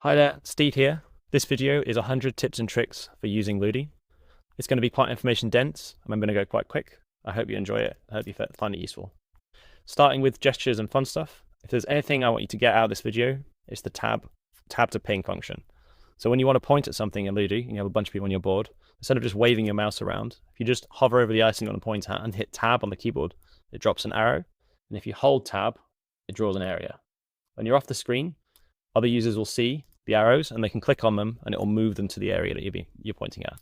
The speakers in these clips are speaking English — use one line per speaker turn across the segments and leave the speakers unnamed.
Hi there, Steve here. This video is 100 tips and tricks for using Ludi. It's going to be quite information dense, and I'm going to go quite quick. I hope you enjoy it. I hope you find it useful. Starting with gestures and fun stuff. If there's anything I want you to get out of this video, it's the tab to ping function. So when you want to point at something in Ludi, and you have a bunch of people on your board, instead of just waving your mouse around, if you just hover over the icon you want to point at and hit tab on the keyboard, it drops an arrow. And if you hold tab, it draws an area. When you're off the screen, other users will see the arrows and they can click on them and it will move them to the area that you're pointing at.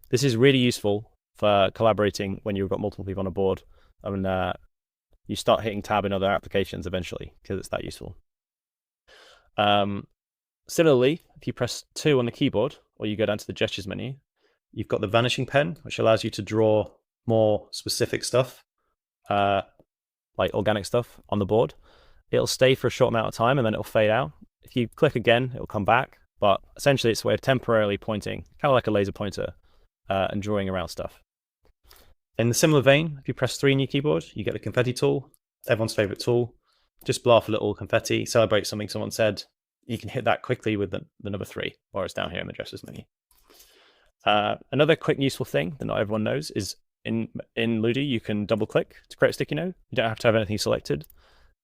This is really useful for collaborating when you've got multiple people on a board and you start hitting tab in other applications eventually because it's that useful. Similarly, if you press 2 on the keyboard or you go down to the gestures menu, you've got the vanishing pen, which allows you to draw more specific stuff, like organic stuff on the board. It'll stay for a short amount of time and then it'll fade out. If you click again, it'll come back, but essentially it's a way of temporarily pointing, kind of like a laser pointer, and drawing around stuff. In the similar vein, if you press 3 on your keyboard, you get the confetti tool, everyone's favorite tool. Just blow off a little confetti, celebrate something someone said. You can hit that quickly with the number 3, or it's down here in the gestures menu. Another quick useful thing that not everyone knows is in Ludi, you can double click to create a sticky note. You don't have to have anything selected.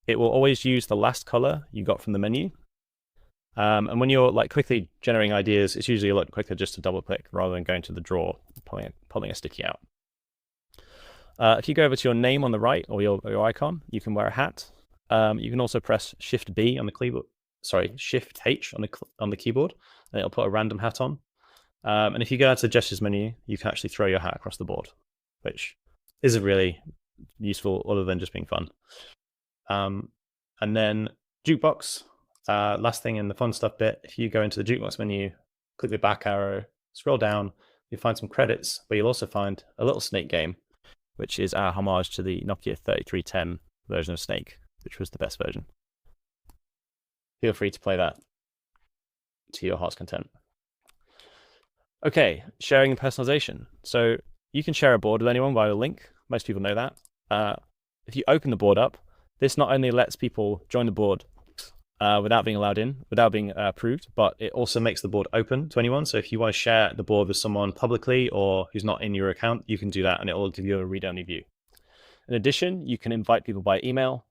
It will always use the last color you got from the menu. And when you're like quickly generating ideas, it's usually a lot quicker just to double click rather than going to the drawer, pulling a sticky out. If you go over to your name on the right or your icon, you can wear a hat. You can also press Shift B on the keyboard. Sorry, Shift H on the keyboard, and it'll put a random hat on. And if you go out to the gestures menu, you can actually throw your hat across the board, which isn't really useful other than just being fun. And then jukebox. Last thing in the fun stuff bit, if you go into the jukebox menu, click the back arrow, scroll down, you'll find some credits, but you'll also find a little Snake game, which is our homage to the Nokia 3310 version of Snake, which was the best version. Feel free to play that to your heart's content. Okay, sharing and personalization. So you can share a board with anyone via a link. Most people know that. If you open the board up, this not only lets people join the board without being approved, but it also makes the board open to anyone. So if you want to share the board with someone publicly or who's not in your account, you can do that and it will give you a read-only view. In addition, you can invite people by email.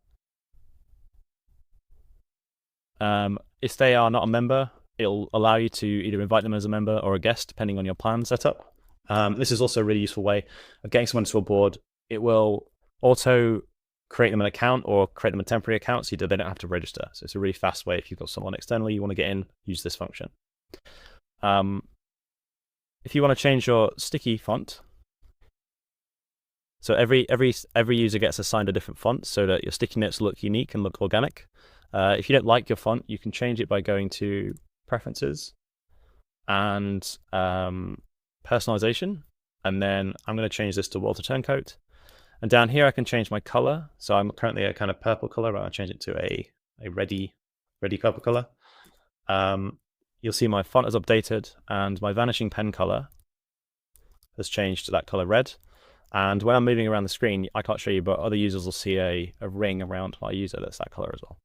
If they are not a member, it'll allow you to either invite them as a member or a guest, depending on your plan setup. This is also a really useful way of getting someone to a board. It will auto create them an account or create them a temporary account so they don't have to register. So it's a really fast way if you've got someone externally you want to get in, use this function. If you want to change your sticky font, so every user gets assigned a different font so that your sticky notes look unique and look organic. If you don't like your font, you can change it by going to Preferences and Personalization. And then I'm going to change this to Walter Turncoat. And down here, I can change my color. So I'm currently a kind of purple color, but I'll change it to a ready purple color. You'll see my font is updated and my vanishing pen color has changed to that color red. And when I'm moving around the screen, I can't show you, but other users will see a ring around my user that's that color as well.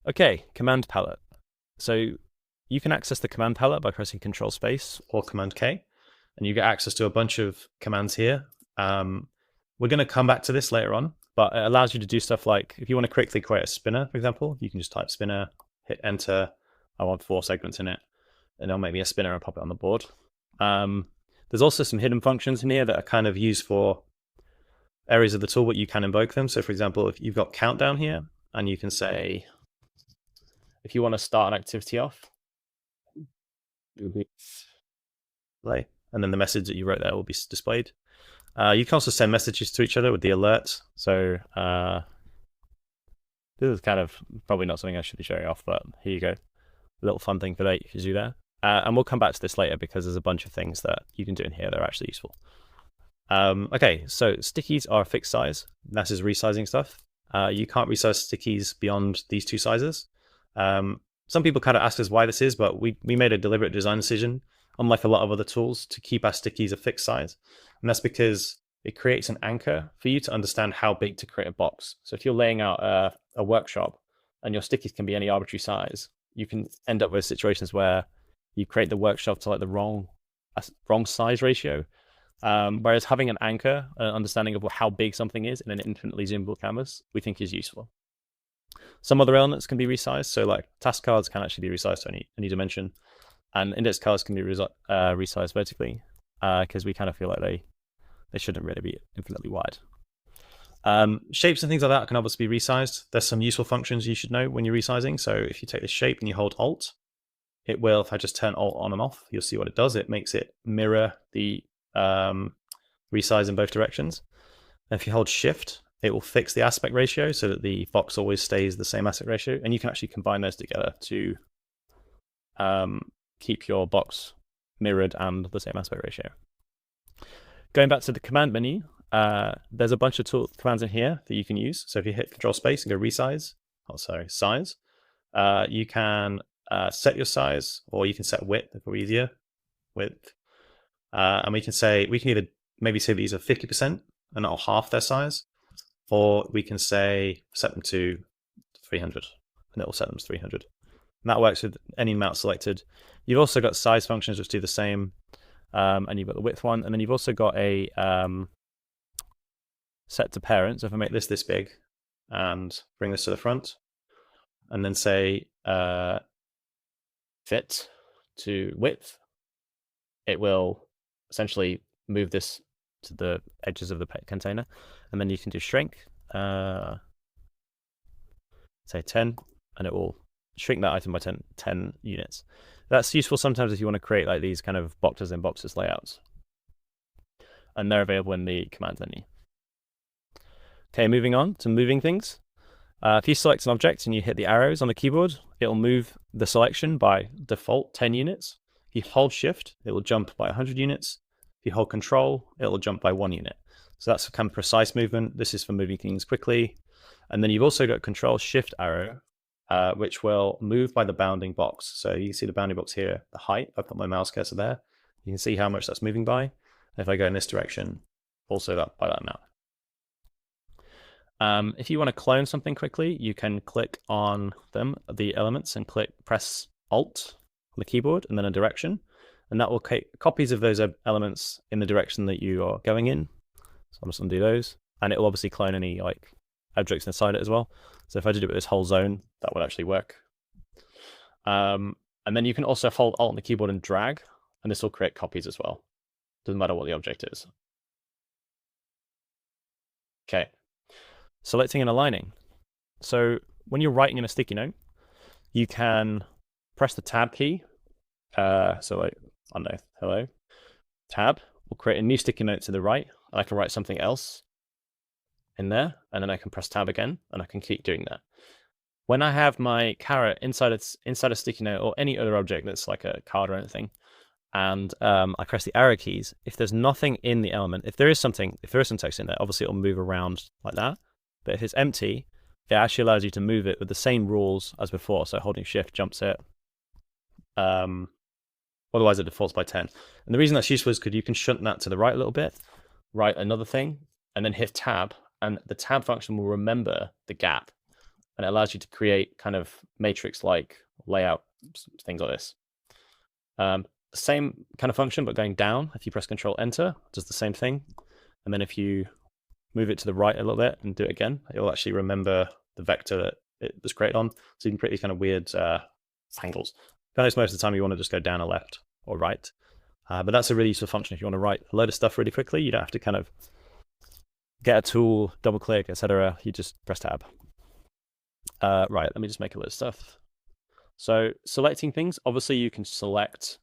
Okay, command palette. So you can access the command palette by pressing Control Space or Command K, and you get access to a bunch of commands here. We're going to come back to this later on, but it allows you to do stuff like if you want to quickly create a spinner, for example, you can just type spinner, hit enter. I want 4 segments in it, and it'll make me a spinner and pop it on the board. There's also some hidden functions in here that are kind of used for areas of the tool, but you can invoke them. So for example, if you've got countdown here, and you can say, if you want to start an activity off, play, and then the message that you wrote there will be displayed. You can also send messages to each other with the alert. So this is kind of probably not something I should be showing off, but here you go. A little fun thing for that you can do there. And we'll come back to this later because there's a bunch of things that you can do in here that are actually useful. Okay, so stickies are a fixed size. That is resizing stuff. You can't resize stickies beyond these 2 sizes. Some people kind of ask us why this is, but we made a deliberate design decision, unlike a lot of other tools, to keep our stickies a fixed size. And that's because it creates an anchor for you to understand how big to create a box. So if you're laying out a workshop and your stickies can be any arbitrary size, you can end up with situations where you create the work shelf to like the wrong size ratio. Whereas having an anchor, an understanding of how big something is in an infinitely zoomable canvas, we think is useful. Some other elements can be resized. So like task cards can actually be resized to any dimension, and index cards can be resized vertically because we kind of feel like they shouldn't really be infinitely wide. Shapes and things like that can obviously be resized. There's some useful functions you should know when you're resizing. So if you take this shape and you hold Alt, it will, if I just turn Alt on and off, you'll see what it does. It makes it mirror the resize in both directions. And if you hold Shift, it will fix the aspect ratio so that the box always stays the same aspect ratio. And you can actually combine those together to keep your box mirrored and the same aspect ratio. Going back to the command menu, there's a bunch of commands in here that you can use. So if you hit Control Space and go resize, size, you can set your size, or you can set width if it's easier, width. And we can either maybe say these are 50% and that'll half their size, or we can say set them to 300 and it'll set them to 300. And that works with any amount selected. You've also got size functions which do the same, and you've got the width one, and then you've also got a set to parent. So if I make this big and bring this to the front, and then say fit to width, it will essentially move this to the edges of the container. And then you can do shrink, say 10, and it will shrink that item by 10 units. That's useful sometimes if you want to create like these kind of boxes in boxes layouts. And they're available in the command menu. Okay, moving on to moving things. If you select an object and you hit the arrows on the keyboard, it will move the selection by default 10 units. If you hold Shift, it will jump by 100 units. If you hold Control, it will jump by 1 unit. So that's kind of precise movement. This is for moving things quickly. And then you've also got Control Shift arrow, which will move by the bounding box. So you can see the bounding box here, the height. I put my mouse cursor there. You can see how much that's moving by. If I go in this direction, also by that amount. If you want to clone something quickly, you can click on the elements, and press Alt on the keyboard and then a direction, and that will take copies of those elements in the direction that you are going in. So I'm just going to do those, and it will obviously clone any like objects inside it as well. So if I did it with this whole zone, that would actually work. And then you can also hold Alt on the keyboard and drag, and this will create copies as well. Doesn't matter what the object is. Okay. Selecting and aligning. So when you're writing in a sticky note, you can press the tab key. So like, I don't know, hello, tab will create a new sticky note to the right, and I can write something else in there, and then I can press tab again, and I can keep doing that. When I have my caret inside a sticky note or any other object that's like a card or anything, and I press the arrow keys, if there's nothing in the element, if there is some text in there, obviously it'll move around like that. But if it's empty, it actually allows you to move it with the same rules as before. So holding Shift jumps it. Otherwise, it defaults by 10. And the reason that's useful is because you can shunt that to the right a little bit, write another thing, and then hit Tab. And the Tab function will remember the gap. And it allows you to create kind of matrix-like layout, things like this. Same kind of function, but going down. If you press Control Enter, it does the same thing. And then if you move it to the right a little bit and do it again, it will actually remember the vector that it was created on. So you can create these kind of weird angles. Most of the time you want to just go down or left or right. But that's a really useful function if you want to write a load of stuff really quickly. You don't have to kind of get a tool, double click, etc. You just press tab. Right, let me just make a load of stuff. So selecting things, obviously you can select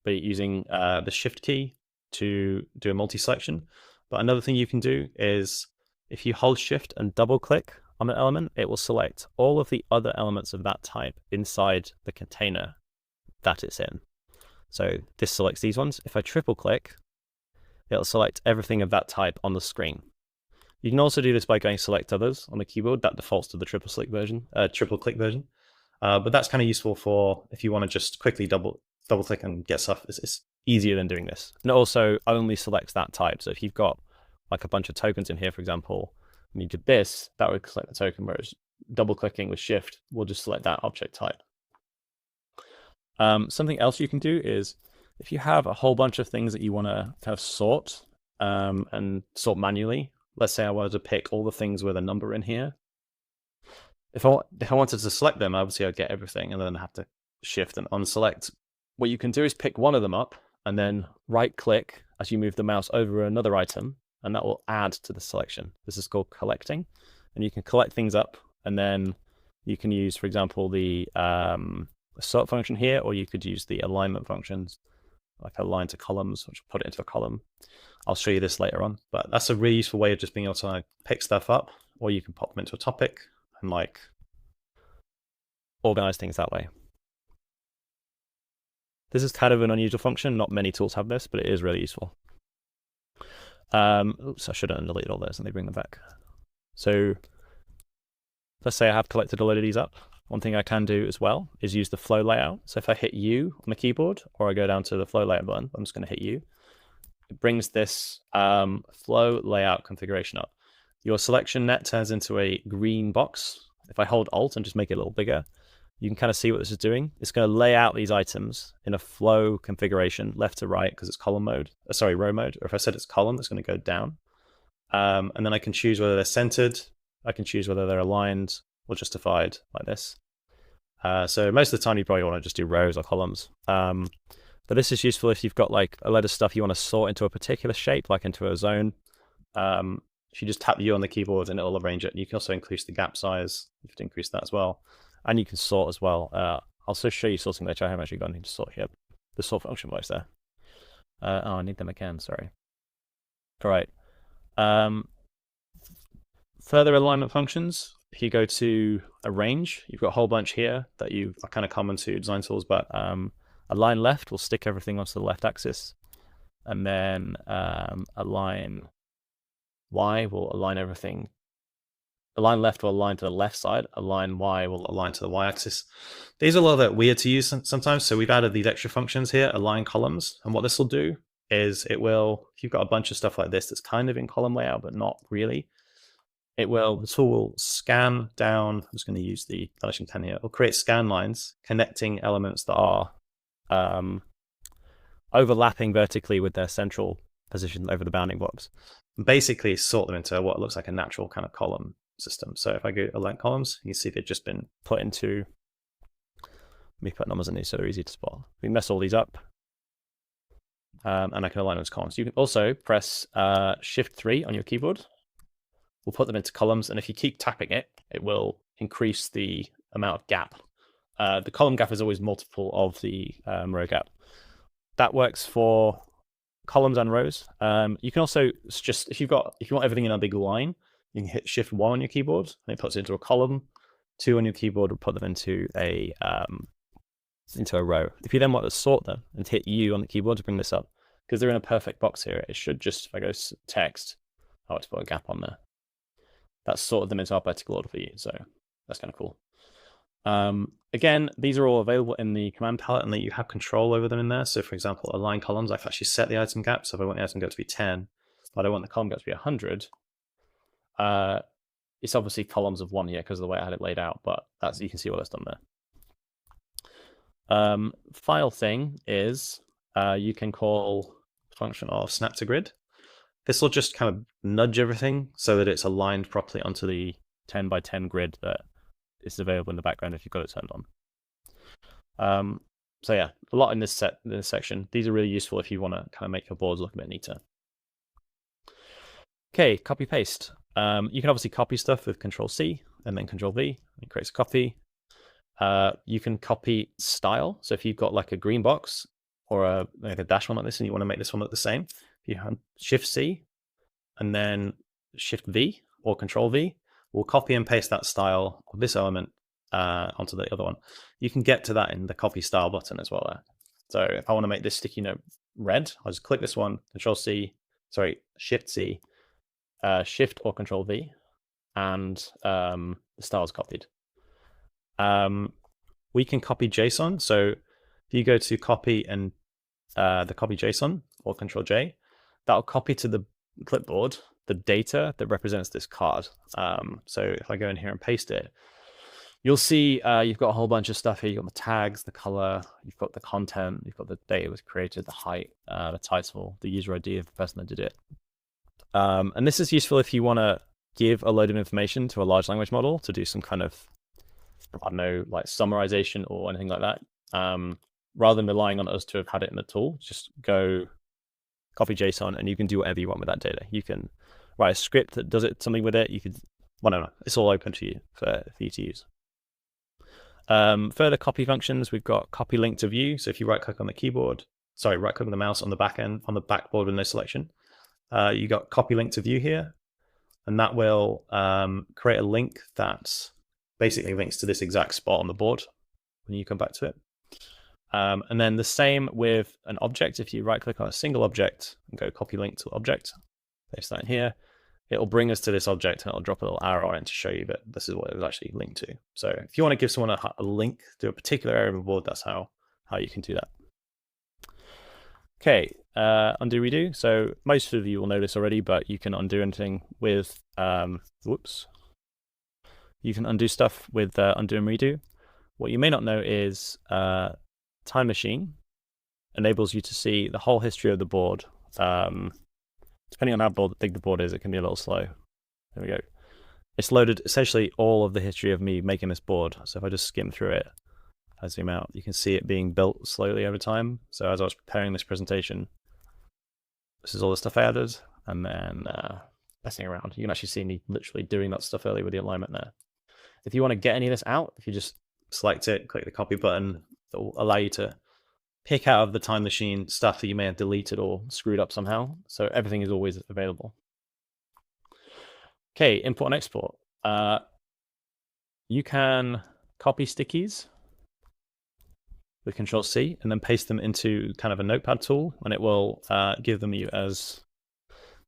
by using the Shift key to do a multi-selection. But another thing you can do is if you hold Shift and double click on an element, it will select all of the other elements of that type inside the container that it's in. So this selects these ones. If I triple click, it'll select everything of that type on the screen. You can also do this by going select others on the keyboard. That defaults to the triple click version. But that's kind of useful for if you want to just quickly double click and get stuff. It's easier than doing this. And it also only selects that type. So if you've got like a bunch of tokens in here, for example, and you did this, that would select the token, whereas double clicking with Shift will just select that object type. Something else you can do is if you have a whole bunch of things that you want to kind of sort and sort manually. Let's say I wanted to pick all the things with a number in here. If I wanted to select them, obviously I'd get everything and then have to shift and unselect. What you can do is pick one of them up and then right click as you move the mouse over another item, and that will add to the selection. This is called collecting, and you can collect things up, and then you can use, for example, the sort function here, or you could use the alignment functions, like align to columns, which will put it into a column. I'll show you this later on, but that's a really useful way of just being able to like, pick stuff up, or you can pop them into a topic and like organize things that way. This is kind of an unusual function. Not many tools have this, but it is really useful. Oops, I should have deleted all those and they bring them back. So let's say I have collected a load of these up. One thing I can do as well is use the flow layout. So if I hit U on the keyboard, or I go down to the flow layout button, I'm just going to hit U. It brings this flow layout configuration up. Your selection net turns into a green box. If I hold Alt and just make it a little bigger, you can kind of see what this is doing. It's going to lay out these items in a flow configuration, left to right, because it's column mode. Row mode. Or if I said it's column, it's going to go down. And then I can choose whether they're centered. I can choose whether they're aligned or justified like this. So most of the time you probably want to just do rows or columns. But this is useful if you've got like a load of stuff you want to sort into a particular shape, like into a zone. If you just tap U on the keyboard and it'll arrange it. You can also increase the gap size. You have to increase that as well. And you can sort as well. I'll also show you sorting later. I haven't actually got anything to sort here. The sort function works there. I need them again, sorry. All right. Further alignment functions. If you go to arrange, you've got a whole bunch here that are kind of common to design tools, but align left will stick everything onto the left axis. And then align Y will align everything. Align left will align to the left side. Align Y will align to the Y axis. These are a little bit weird to use sometimes, so we've added these extra functions here, align columns. And what this will do is it will, if you've got a bunch of stuff like this that's kind of in column layout, but not really, the tool will scan down. I'm just going to use the vanishing pen here. It'll create scan lines connecting elements that are overlapping vertically with their central position over the bounding blocks. And basically sort them into what looks like a natural kind of column system. So if I go align columns, you can see they've just been put into, let me put numbers in these so they're easy to spot. We mess all these up. And I can align them as columns. You can also press Shift 3 on your keyboard. We'll put them into columns, and if you keep tapping it, it will increase the amount of gap. The column gap is always multiple of the row gap. That works for columns and rows. You can also just, if you want everything in a big line, you can hit Shift 1 on your keyboard, and it puts it into a column. 2 on your keyboard will put them into a row. If you then want to sort them, and hit U on the keyboard to bring this up, because they're in a perfect box here, it should just, if I go text, I'll just put a gap on there. That's sorted them into alphabetical order for you, so that's kind of cool. Again, these are all available in the command palette and that you have control over them in there. So for example, align columns, I've actually set the item gap. So if I want the item gap to be 10, but I want the column gap to be 100, it's obviously columns of 1 here because of the way I had it laid out, but you can see what that's done there. File thing is you can call a function of snap to grid. This will just kind of nudge everything so that it's aligned properly onto the 10 by 10 grid that is available in the background if you've got it turned on. So yeah, a lot in this section. These are really useful if you want to kind of make your boards look a bit neater. Okay, copy paste. You can obviously copy stuff with Control C and then Control V. It creates a copy. You can copy style. So if you've got like a green box or like a dash one like this and you want to make this one look the same, you have Shift C and then Shift V or Control V will copy and paste that style of this element onto the other one. You can get to that in the copy style button as well there. So if I want to make this sticky note red, I'll just click this one, Shift C, Shift or Control V, and the style is copied. We can copy JSON. So if you go to copy and the copy JSON or Control J, that'll copy to the clipboard the data that represents this card. So if I go in here and paste it, you'll see you've got a whole bunch of stuff here. You've got the tags, the color, you've got the content, you've got the date it was created, the height, the title, the user ID of the person that did it. And this is useful if you want to give a load of information to a large language model to do some kind of, I don't know, like summarization or anything like that. Rather than relying on us to have had it in the tool, just go copy JSON and you can do whatever you want with that data. You can write a script that does something with it. You could, well, no, it's all open to you for you to use. Further copy functions, we've got copy link to view. So if you right click on the keyboard, right click on the mouse on the back end, on the backboard with no selection, you got copy link to view here, and that will create a link that basically links to this exact spot on the board when you come back to it. And then the same with an object. If you right click on a single object and go copy link to object, paste that in here, it'll bring us to this object and it'll drop a little arrow on it to show you that this is what it was actually linked to. So if you want to give someone a link to a particular area of the board, that's how you can do that. Okay, undo redo. So most of you will know this already, but you can undo anything with, you can undo stuff with undo and redo. What you may not know is Time Machine enables you to see the whole history of the board. Depending on how big the board is, it can be a little slow. There we go. It's loaded essentially all of the history of me making this board. So if I just skim through it, I zoom out, you can see it being built slowly over time. So as I was preparing this presentation, this is all the stuff I added, and then messing around. You can actually see me literally doing that stuff earlier with the alignment there. If you want to get any of this out, if you just select it, click the copy button, it will allow you to pick out of the Time Machine stuff that you may have deleted or screwed up somehow. So everything is always available. Okay, import and export. You can copy stickies with Control-C and then paste them into kind of a notepad tool, and it will give them you as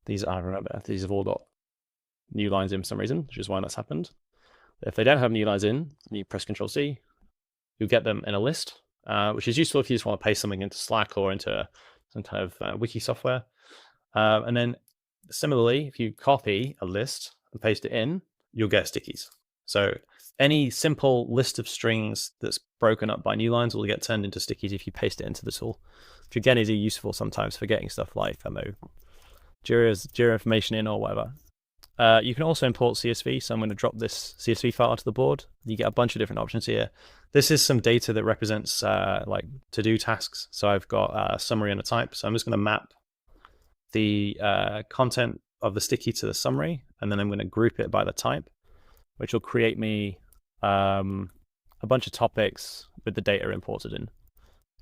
these. I remember these have all got new lines in for some reason, which is why that's happened. If they don't have new lines in, you press Control-C, you'll get them in a list, which is useful if you just want to paste something into Slack or into some kind of wiki software. And then similarly, if you copy a list and paste it in, you'll get stickies. So any simple list of strings that's broken up by new lines will get turned into stickies if you paste it into the tool, which again is useful sometimes for getting stuff like, I don't know, Jira information in or whatever. You can also import CSV, so I'm going to drop this CSV file to the board. You get a bunch of different options here. This is some data that represents like to-do tasks. So I've got a summary and a type. So I'm just going to map the content of the sticky to the summary, and then I'm going to group it by the type, which will create me a bunch of topics with the data imported in.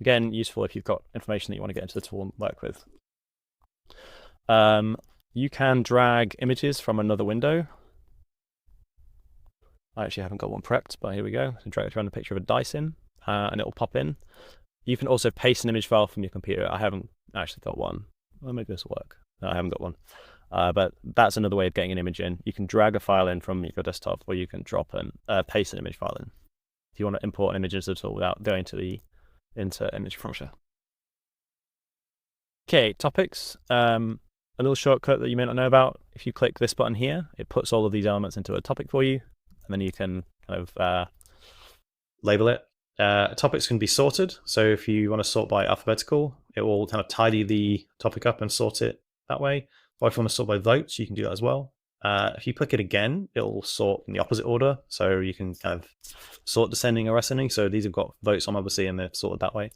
Again, useful if you've got information that you want to get into the tool and work with. You can drag images from another window. I actually haven't got one prepped, but here we go. So drag it around a picture of a dice in, and it will pop in. You can also paste an image file from your computer. I haven't actually got one. Well, maybe this will work. No, I haven't got one. But that's another way of getting an image in. You can drag a file in from your desktop, or you can drop and paste an image file in. If you want to import images at all without going to the Insert Image function. Okay, topics. A little shortcut that you may not know about. If you click this button here, it puts all of these elements into a topic for you, and then you can kind of label it. Topics can be sorted. So if you want to sort by alphabetical, it will kind of tidy the topic up and sort it that way. Or if you want to sort by votes, you can do that as well. If you click it again, it will sort in the opposite order. So you can kind of sort descending or ascending. So these have got votes on, obviously, and they're sorted that way.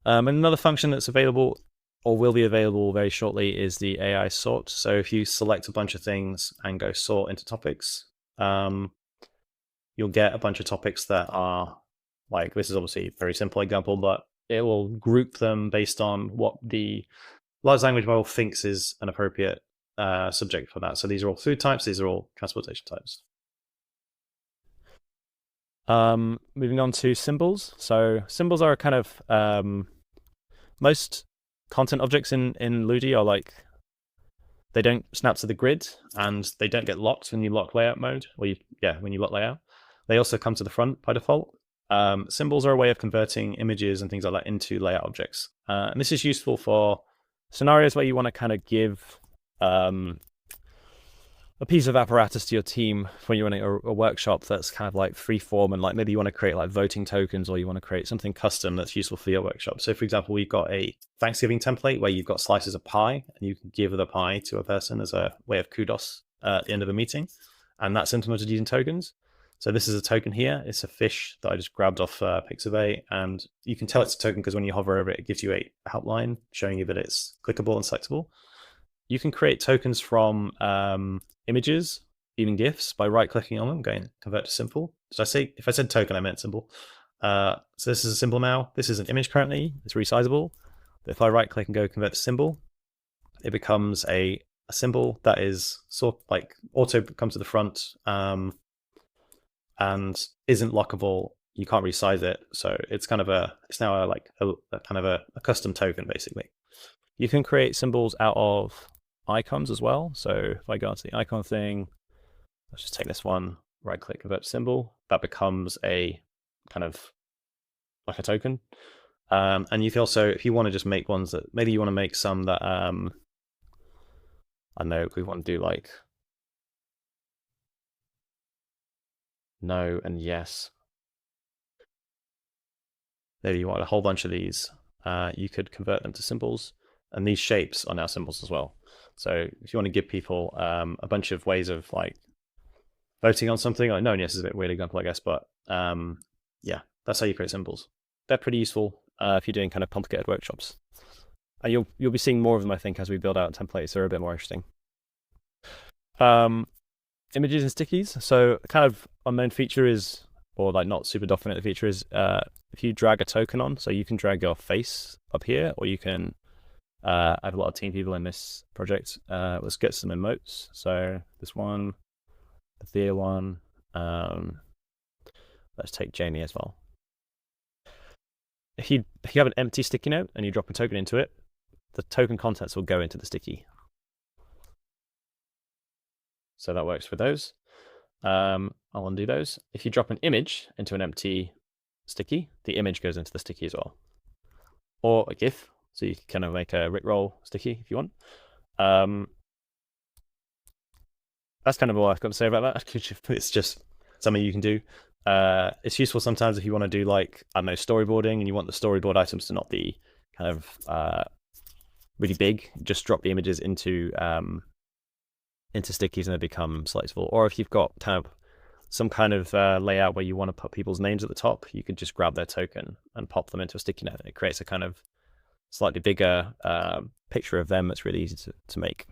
And another function that's available or will be available very shortly is the AI sort. So if you select a bunch of things and go sort into topics, you'll get a bunch of topics that are like, this is obviously a very simple example, but it will group them based on what the large language model thinks is an appropriate subject for that. So these are all food types, these are all transportation types. Moving on to symbols. So symbols are kind of, most content objects in Ludi are like, they don't snap to the grid and they don't get locked when you lock layout mode, or when you lock layout. They also come to the front by default. Symbols are a way of converting images and things like that into layout objects. And this is useful for scenarios where you want to kind of give a a piece of apparatus to your team when you're running a workshop that's kind of like free form, and like maybe you want to create like voting tokens, or you want to create something custom that's useful for your workshop. So for example, we've got a Thanksgiving template where you've got slices of pie and you can give the pie to a person as a way of kudos at the end of a meeting, and that's implemented using tokens. So this is a token here. It's a fish that I just grabbed off Pixabay, and you can tell it's a token because when you hover over it, it gives you a outline showing you that it's clickable and selectable. You can create tokens from images, even GIFs, by right-clicking on them, going convert to symbol. So if I said token, I meant symbol. So this is a symbol now. This is an image currently. It's resizable. But if I right-click and go convert to symbol, it becomes a symbol that is sort of like auto comes to the front and isn't lockable. You can't resize it, so it's kind of it's now a kind of a custom token basically. You can create symbols out of icons as well. So if I go onto the icon thing, let's just take this one, right click, convert to symbol, that becomes a kind of like a token. And you can also, if you want to just make ones that, maybe you want to make some that, I don't know, we want to do like no and yes. Maybe you want a whole bunch of these. You could convert them to symbols, and these shapes are now symbols as well. So if you want to give people a bunch of ways of like voting on something, like no and yes is a bit weird example, I guess, but yeah, that's how you create symbols. They're pretty useful if you're doing kind of complicated workshops. You'll be seeing more of them, I think, as we build out templates. They're a bit more interesting. Images and stickies. So kind of our main feature is, or like not super dominant feature is, if you drag a token on, so you can drag your face up here, or you can, I have a lot of team people in this project. Let's get some emotes. So this one, the Thea one, let's take Jamie as well. If you have an empty sticky note and you drop a token into it, the token contents will go into the sticky. So that works for those. I'll undo those. If you drop an image into an empty sticky, the image goes into the sticky as well. Or a GIF, so you can kind of make a Rickroll sticky if you want. That's kind of all I've got to say about that. It's just something you can do. It's useful sometimes if you want to do like, I don't know, storyboarding, and you want the storyboard items to not be kind of really big. Just drop the images into stickies and they become selectable. Or if you've got kind of some kind of layout where you want to put people's names at the top, you could just grab their token and pop them into a sticky note. It creates a kind of slightly bigger picture of them that's really easy to make.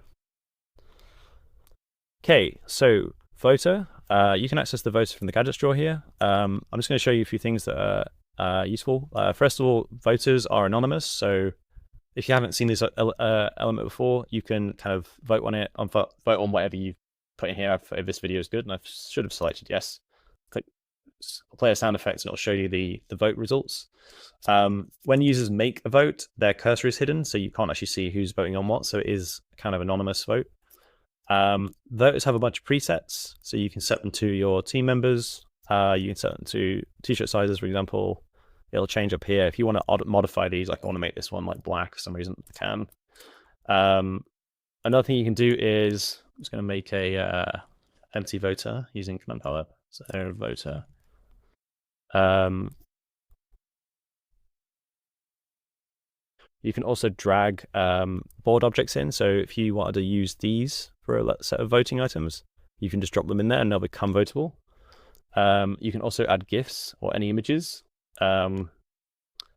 Okay, so voter. You can access the voter from the gadgets drawer here. I'm just going to show you a few things that are useful. First of all, voters are anonymous, so if you haven't seen this element before, you can kind of vote on whatever you put in here. If this video is good, and I should have selected yes. Click play a sound effect, and it'll show you the vote results. When users make a vote, their cursor is hidden, so you can't actually see who's voting on what. So it is kind of anonymous vote. Voters have a bunch of presets, so you can set them to your team members. You can set them to t-shirt sizes, for example. It'll change up here. If you want to modify these, like I want to make this one like black for some reason, I can. Another thing you can do is, I'm just going to make a empty voter using command power. So voter. You can also drag board objects in. So if you wanted to use these for a set of voting items, you can just drop them in there and they'll become votable. You can also add GIFs or any images.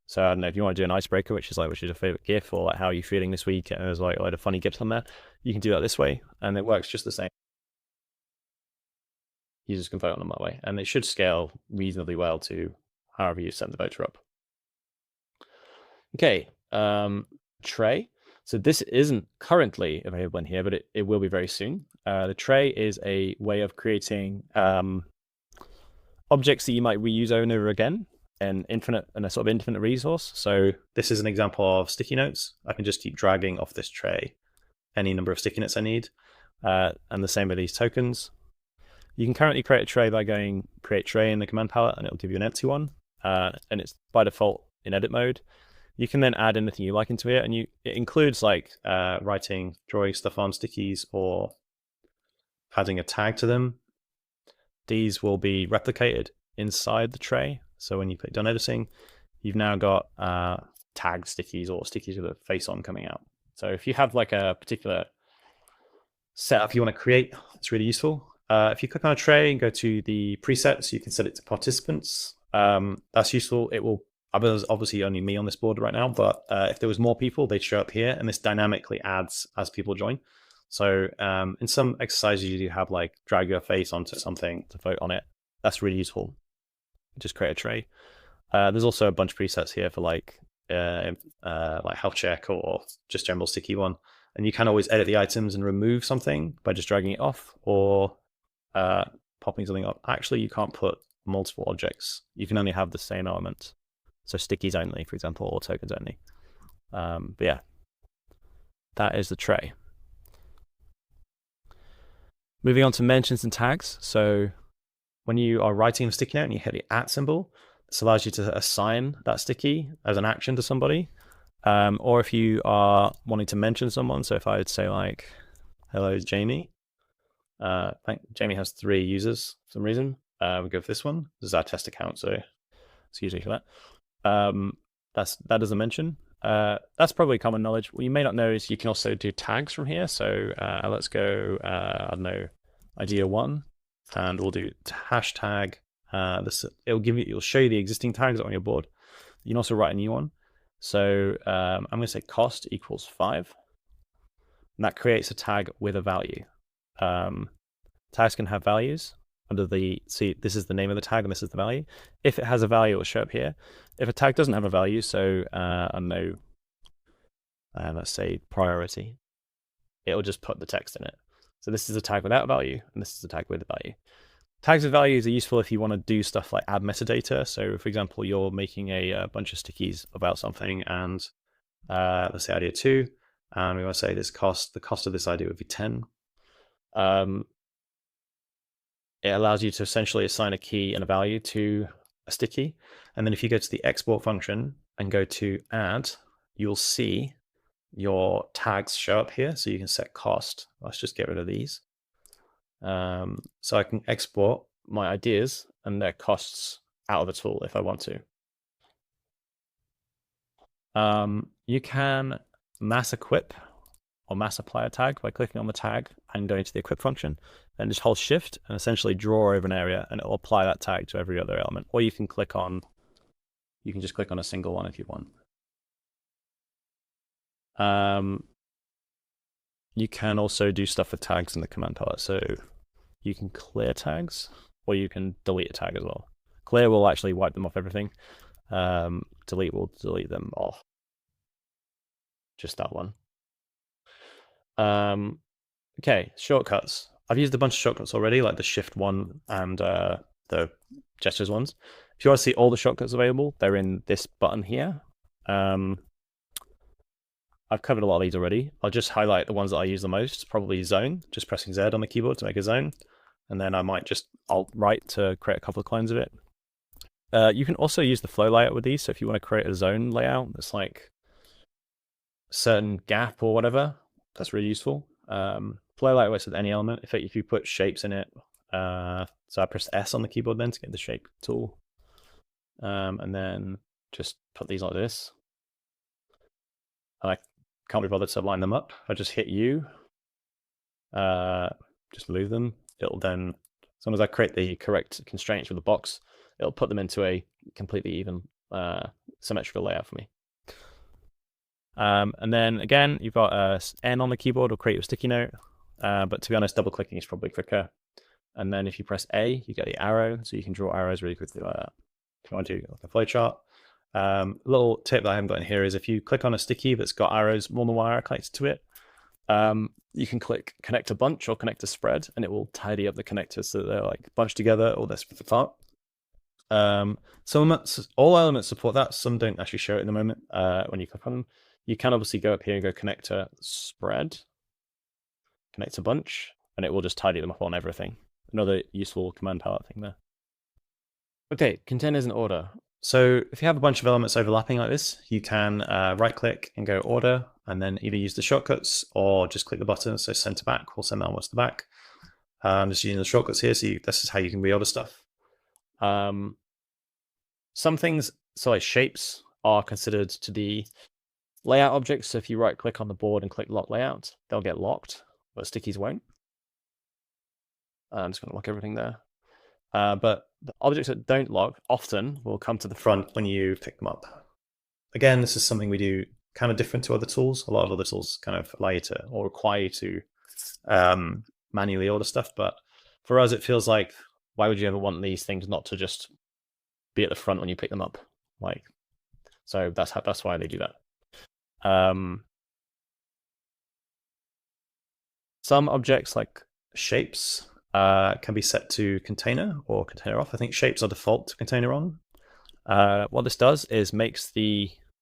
So I don't know, if you want to do an icebreaker, which is your favorite GIF, or like how are you feeling this week, and there's like a lot of funny GIFs on there, you can do that this way, and it works just the same. Users can vote on them that way, and it should scale reasonably well to however you set the voter up. Okay, tray. So this isn't currently available in here, but it will be very soon. The tray is a way of creating objects that you might reuse over and over again, and a sort of infinite resource. So this is an example of sticky notes. I can just keep dragging off this tray any number of sticky notes I need, and the same with these tokens. You can currently create a tray by going create tray in the command palette, and it'll give you an empty one, and it's by default in edit mode. You can then add anything you like into it, and it includes like writing, drawing stuff on stickies, or adding a tag to them. These will be replicated inside the tray. So when you click done editing, you've now got tagged stickies or stickies with a face on coming out. So if you have like a particular setup you want to create, it's really useful. If you click on a tray and go to the presets, you can set it to participants. That's useful. It will, there's obviously only me on this board right now, but if there was more people, they'd show up here, and this dynamically adds as people join. So in some exercises, you do have like drag your face onto something to vote on it. That's really useful. Just create a tray. There's also a bunch of presets here for like health check or just general sticky one. And you can always edit the items and remove something by just dragging it off or popping something up. Actually, you can't put multiple objects. You can only have the same element. So stickies only, for example, or tokens only. But yeah, that is the tray. Moving on to mentions and tags. So when you are writing a sticky note and you hit the @ symbol, this allows you to assign that sticky as an action to somebody. Or if you are wanting to mention someone, so if I would say like, hello, Jamie. Jamie has 3 users for some reason. We go for this one. This is our test account, so excuse me for that. That is a mention. That's probably common knowledge. What you may not know is you can also do tags from here. So let's go, I don't know, idea 1, and we'll do hashtag. It'll show you the existing tags on your board. You can also write a new one. So I'm going to say cost equals 5. And that creates a tag with a value. Tags can have values under see, this is the name of the tag and this is the value. If it has a value, it will show up here. If a tag doesn't have a value, so I don't know, let's say priority, it'll just put the text in it. So this is a tag without value, and this is a tag with a value. Tags with values are useful if you want to do stuff like add metadata. So for example, you're making a bunch of stickies about something, and let's say idea 2, and we want to say the cost of this idea would be 10. It allows you to essentially assign a key and a value to a sticky. And then if you go to the export function and go to add, you'll see your tags show up here. So you can set cost. Let's just get rid of these. So I can export my ideas and their costs out of the tool if I want to. You can mass equip or mass apply a tag by clicking on the tag and going to the equip function, and just hold shift and essentially draw over an area, and it will apply that tag to every other element. Or you can just click on a single one if you want. You can also do stuff with tags in the command palette. So you can clear tags, or you can delete a tag as well. Clear will actually wipe them off everything. Delete will delete them off. Just that one. Okay, shortcuts. I've used a bunch of shortcuts already, like the shift one and the gestures ones. If you want to see all the shortcuts available, they're in this button here. I've covered a lot of these already. I'll just highlight the ones that I use the most, probably zone, just pressing Z on the keyboard to make a zone. And then I might just alt-right to create a couple of clones of it. You can also use the flow layout with these. So if you want to create a zone layout that's like a certain gap or whatever, that's really useful. Flow layout works with any element. If you put shapes in it, so I press S on the keyboard then to get the shape tool. And then just put these like this. And I can't be bothered to line them up. I just hit U, just move them. It'll then, as long as I create the correct constraints for the box, it'll put them into a completely even symmetrical layout for me. And then again, you've got N on the keyboard will create a sticky note, but to be honest, double clicking is probably quicker. And then if you press A, you get the arrow, so you can draw arrows really quickly like that. If you want to do like a flowchart. Little tip that I haven't got in here is if you click on a sticky that's got arrows, more than one arrow connected to it, you can click connect to bunch or connect to spread, and it will tidy up the connectors so that they're like bunched together or they're split apart. All elements support that. Some don't actually show it in the moment when you click on them. You can obviously go up here and go connect to spread, connect to bunch, and it will just tidy them up on everything. Another useful command palette thing there. Okay, containers in order. So if you have a bunch of elements overlapping like this, you can right click and go order, and then either use the shortcuts or just click the button. So send to back will send that onwards to back. I'm just using the shortcuts here, so this is how you can reorder stuff. Some things, so like shapes, are considered to be layout objects. So if you right click on the board and click lock layout, they'll get locked, but stickies won't. I'm just going to lock everything there. But the objects that don't lock often will come to the front when you pick them up. Again, this is something we do kind of different to other tools. A lot of other tools kind of allow you to, or require you to manually order stuff. But for us, it feels like, why would you ever want these things not to just be at the front when you pick them up? Like, so that's why they do that. Some objects like shapes can be set to container or container off. I think shapes are default to container on. What this does is makes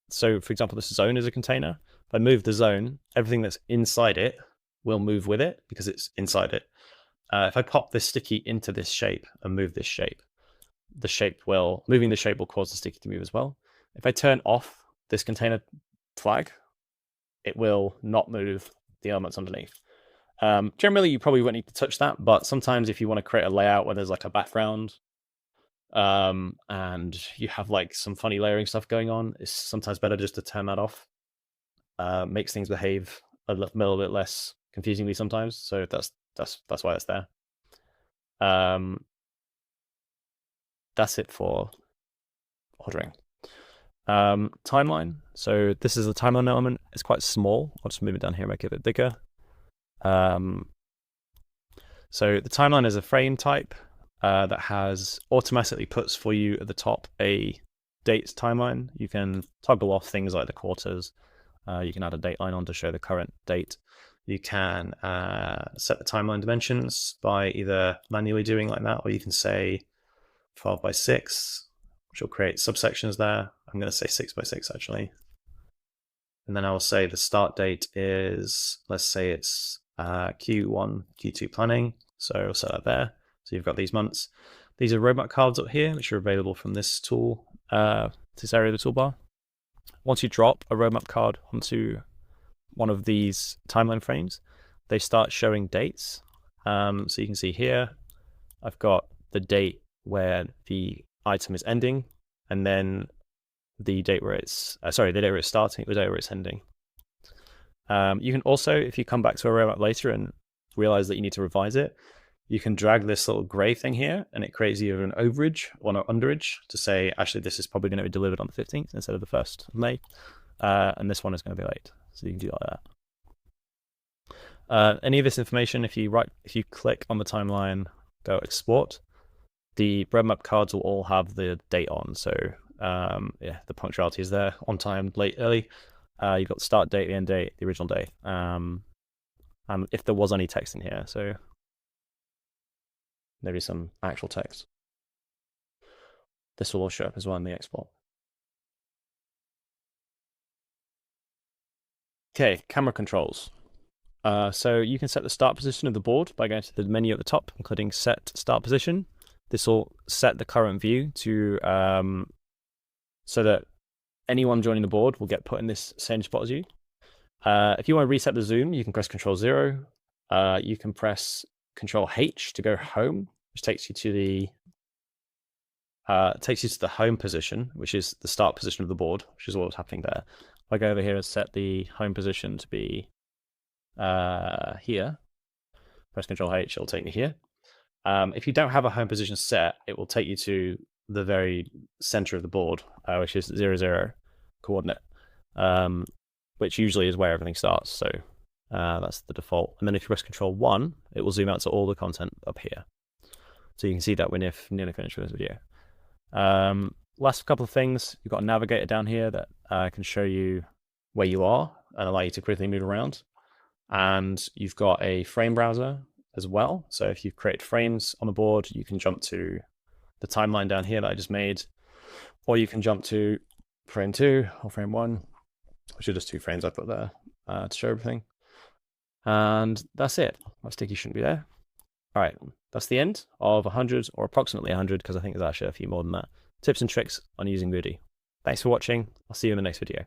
so for example, this zone is a container. If I move the zone, everything that's inside it will move with it because it's inside it. If I pop this sticky into this shape and move this shape, moving the shape will cause the sticky to move as well. If I turn off this container flag, it will not move the elements underneath. Generally, you probably won't need to touch that, but sometimes if you want to create a layout where there's like a background, and you have like some funny layering stuff going on, it's sometimes better just to turn that off. Makes things behave a little bit less confusingly sometimes. So that's why it's there. That's it for ordering. Timeline. So this is a timeline element. It's quite small. I'll just move it down here and make it a bit bigger. So the timeline is a frame type that automatically puts for you at the top a dates timeline. You can toggle off things like the quarters. You can add a date line on to show the current date. You can set the timeline dimensions by either manually doing like that, or you can say 12 by 6, which will create subsections there. I'm going to say 6 by 6 actually. And then I will say the start date is, let's say it's Q1, Q2 planning. So I'll set that there. So you've got these months. These are roadmap cards up here, which are available from this tool, this area of the toolbar. Once you drop a roadmap card onto one of these timeline frames, they start showing dates. So you can see here, I've got the date where the item is ending, and then the date where it's the date where it's starting, the date where it's ending. You can also, if you come back to a roadmap later and realize that you need to revise it, you can drag this little gray thing here, and it creates either an overage or an underage to say, actually, this is probably going to be delivered on the 15th instead of the 1st of May, and this one is going to be late. So you can do like that. Any of this information, if you click on the timeline, go export, the roadmap cards will all have the date on. So yeah, the punctuality is there, on time, late, early. You've got the start date, the end date, the original date, and if there was any text in here, so maybe some actual text. This will all show up as well in the export. Okay, camera controls. So you can set the start position of the board by going to the menu at the top, including set start position. This will set the current view to so that anyone joining the board will get put in this same spot as you. If you want to reset the zoom, you can press Control 0. You can press Control H to go home, which takes you to the home position, which is the start position of the board, which is what's happening there. If I go over here and set the home position to be here, press Control H, it'll take me here. If you don't have a home position set, it will take you to the very center of the board, which is 0, 0 coordinate, which usually is where everything starts. So that's the default. And then if you press Control 1, it will zoom out to all the content up here. So you can see that we're nearly finished with this video. Last couple of things, you've got a navigator down here that can show you where you are and allow you to quickly move around. And you've got a frame browser as well. So if you've created frames on the board, you can jump to the timeline down here that I just made, or you can jump to frame 2 or frame 1, which are just 2 frames I put there to show everything. And that's it. My sticky shouldn't be there. All right, that's the end of 100, or approximately 100, because I think there's actually a few more than that, tips and tricks on using Moody. Thanks for watching. I'll see you in the next video.